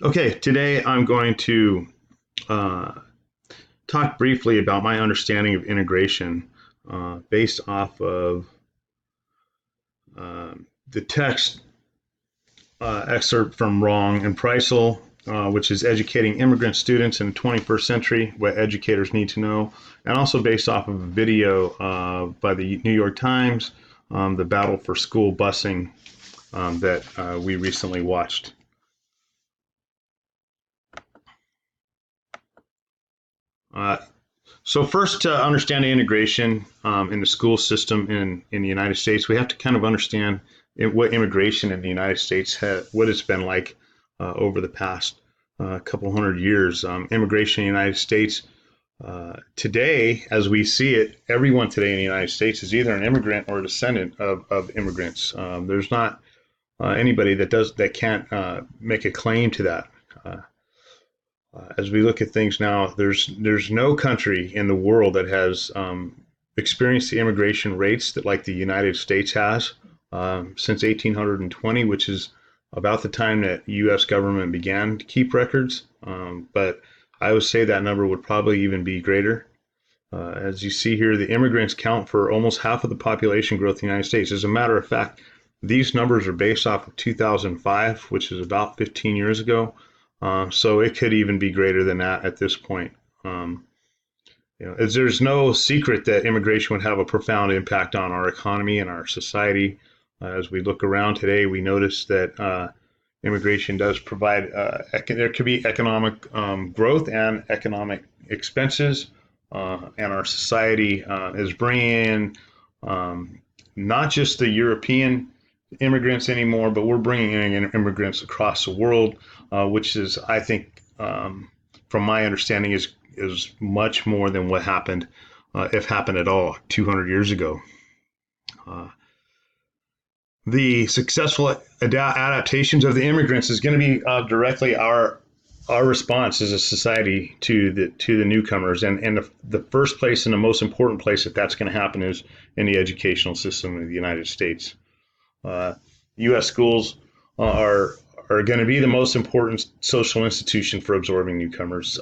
Okay, today I'm going to uh, talk briefly about my understanding of integration based off of the text excerpt from Wrong and Preisel, which is Educating Immigrant Students in the 21st Century, What Educators Need to Know, and also based off of a video by the New York Times, The Battle for School Busing, that we recently watched. Uh, So first, to understand integration in the school system in the United States, we have to kind of understand what immigration in the United States, what it's been like over the past couple hundred years. Immigration in the United States today, as we see it, everyone today in the United States is either an immigrant or a descendant of immigrants. There's not anybody that can't make a claim to that. Uh, as we look at things now, there's no country in the world that has experienced the immigration rates that like the United States has since 1820, which is about the time that U.S. government began to keep records. But I would say that number would probably even be greater. As you see here, the immigrants count for almost half of the population growth in the United States. As a matter of fact, these numbers are based off of 2005, which is about 15 years ago. So it could even be greater than that at this point. There's no secret that immigration would have a profound impact on our economy and our society. As we look around today, we notice that immigration does provide, there could be economic growth and economic expenses. And our society is bringing in not just the European immigrants anymore, but we're bringing in immigrants across the world, which is, I think, from my understanding, is much more than what happened, if happened at all, 200 years ago. The successful adaptations of the immigrants is going to be directly our response as a society to the newcomers, and the first place and the most important place that's going to happen is in the educational system of the United States. U.S. schools are going to be the most important social institution for absorbing newcomers.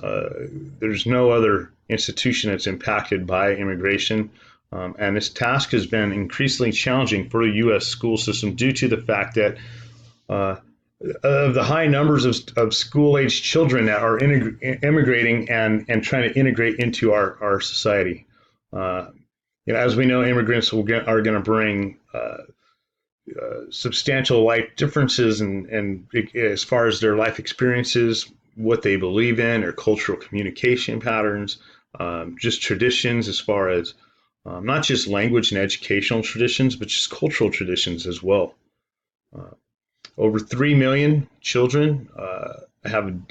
There's no other institution that's impacted by immigration, and this task has been increasingly challenging for the U.S. school system due to the fact that of the high numbers of school-aged children that are immigrating and trying to integrate into our society. As we know, immigrants are going to bring substantial life differences and as far as their life experiences, what they believe in, their cultural communication patterns, just traditions as far as not just language and educational traditions, but just cultural traditions as well. Over 3 million children are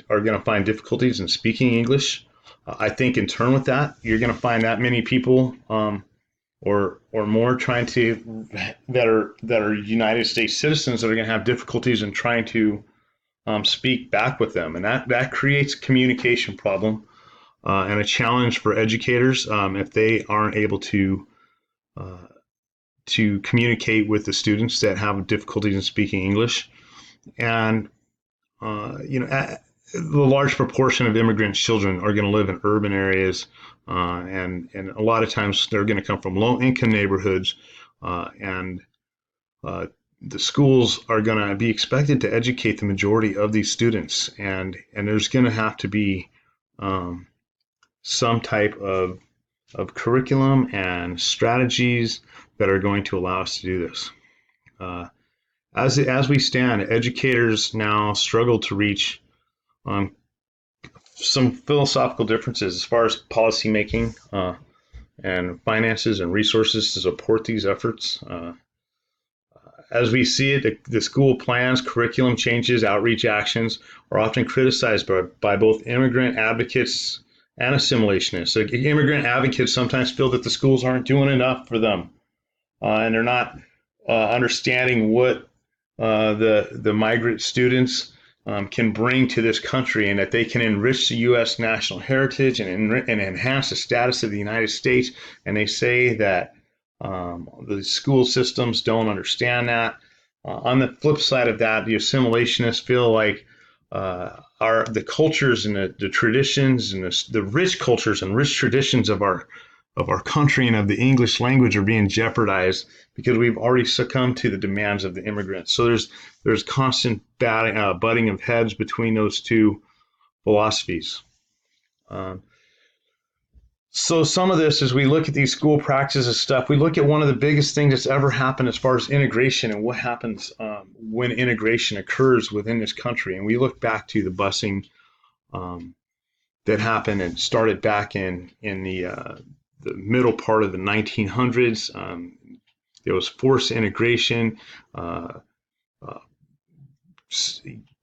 going to find difficulties in speaking English. I think in turn with that, you're going to find that many people or more trying to that are United States citizens that are going to have difficulties in trying to speak back with them, and that creates a communication problem and a challenge for educators if they aren't able to communicate with the students that have difficulties in speaking English. And the large proportion of immigrant children are going to live in urban areas, and a lot of times they're going to come from low-income neighborhoods, and the schools are going to be expected to educate the majority of these students, and there's going to have to be some type of curriculum and strategies that are going to allow us to do this. As we stand, educators now struggle to reach some philosophical differences as far as policymaking and finances and resources to support these efforts. As we see it, the school plans, curriculum changes, outreach actions are often criticized by both immigrant advocates and assimilationists. So immigrant advocates sometimes feel that the schools aren't doing enough for them, and they're not understanding what the migrant students can bring to this country, and that they can enrich the U.S. national heritage and enhance the status of the United States. And they say that the school systems don't understand that. On the flip side of that, the assimilationists feel like are the cultures and the traditions and the rich cultures and rich traditions of our country and of the English language are being jeopardized because we've already succumbed to the demands of the immigrants. So there's constant butting of heads between those two philosophies. Um, so some of this, as we look at these school practices and stuff, we look at one of the biggest things that's ever happened as far as integration and what happens when integration occurs within this country. And we look back to the busing um, that happened and started back in the middle part of the 1900s. There was forced integration. Uh, uh,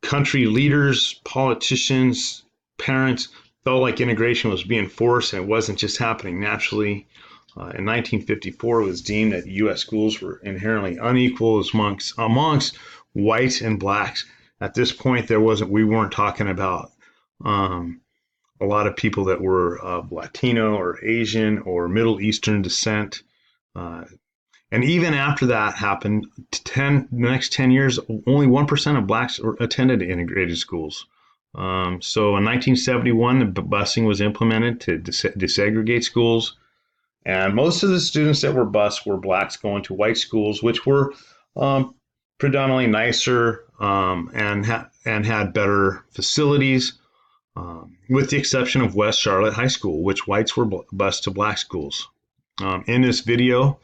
Country leaders, politicians, parents felt like integration was being forced and it wasn't just happening naturally. In 1954, it was deemed that U.S. schools were inherently unequal amongst whites and blacks. At this point, we weren't talking about a lot of people that were Latino or Asian or Middle Eastern descent. Uh, and even after that happened, the next 10 years, only 1% of blacks attended integrated schools. So in 1971, the busing was implemented to desegregate schools. And most of the students that were bused were blacks going to white schools, which were predominantly nicer and had better facilities. With the exception of West Charlotte High School, which whites were bused to black schools. In this video,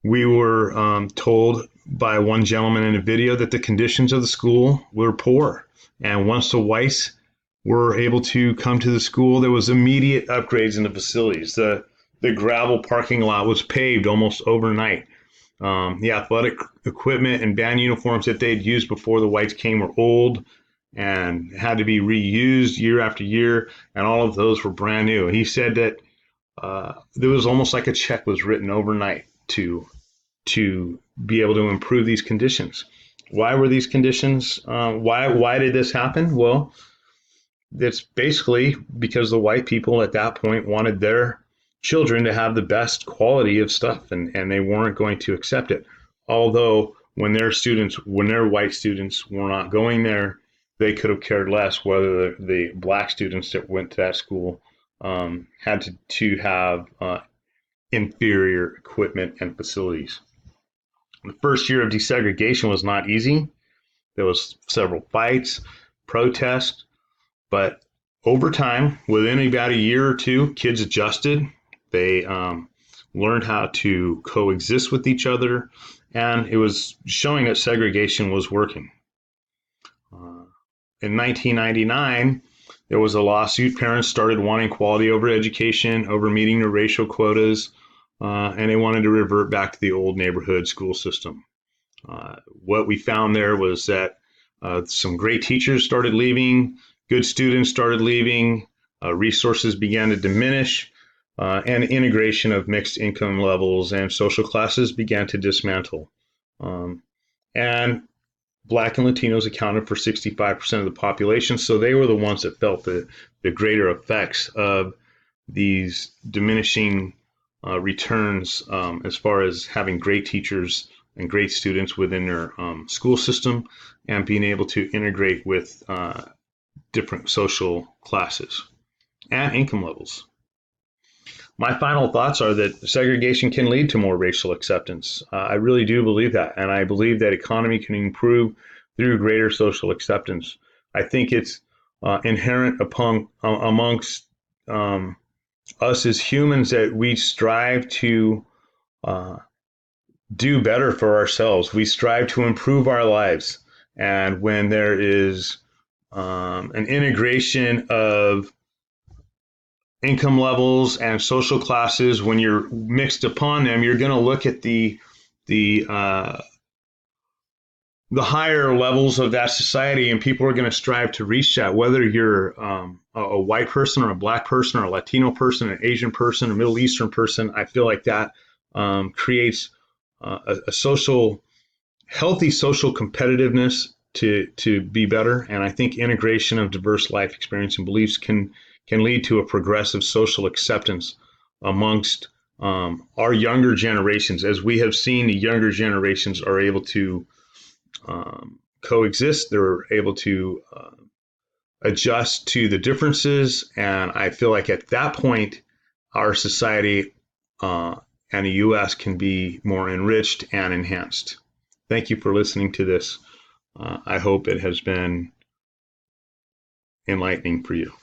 we were told by one gentleman in the video that the conditions of the school were poor. And once the whites were able to come to the school, there was immediate upgrades in the facilities. The gravel parking lot was paved almost overnight. The athletic equipment and band uniforms that they'd used before the whites came were old and had to be reused year after year, and all of those were brand new. He said that there was almost like a check was written overnight to be able to improve these conditions. Why were these conditions? Why did this happen? Well, it's basically because the white people at that point wanted their children to have the best quality of stuff, and they weren't going to accept it. Although when their white students were not going there, they could have cared less whether the black students that went to that school had to have inferior equipment and facilities. The first year of desegregation was not easy. There was several fights, protests, but over time, within about a year or two, kids adjusted. They learned how to coexist with each other, and it was showing that segregation was working. In 1999, there was a lawsuit. Parents started wanting quality over education, over meeting their racial quotas, and they wanted to revert back to the old neighborhood school system. What we found there was that some great teachers started leaving, good students started leaving, resources began to diminish, and integration of mixed income levels and social classes began to dismantle. And Black and Latinos accounted for 65% of the population, so they were the ones that felt the greater effects of these diminishing returns as far as having great teachers and great students within their school system and being able to integrate with different social classes and income levels. My final thoughts are that segregation can lead to more racial acceptance. I really do believe that, and I believe that economy can improve through greater social acceptance. I think it's inherent amongst us as humans that we strive to do better for ourselves. We strive to improve our lives, and when there is an integration of income levels and social classes, when you're mixed upon them, you're going to look at the higher levels of that society, and people are going to strive to reach that. Whether you're a white person or a black person or a Latino person, an Asian person, a Middle Eastern person, I feel like that creates a healthy social competitiveness to be better. And I think integration of diverse life experience and beliefs can lead to a progressive social acceptance amongst our younger generations. As we have seen, the younger generations are able to coexist. They're able to adjust to the differences. And I feel like at that point, our society and the U.S. can be more enriched and enhanced. Thank you for listening to this. I hope it has been enlightening for you.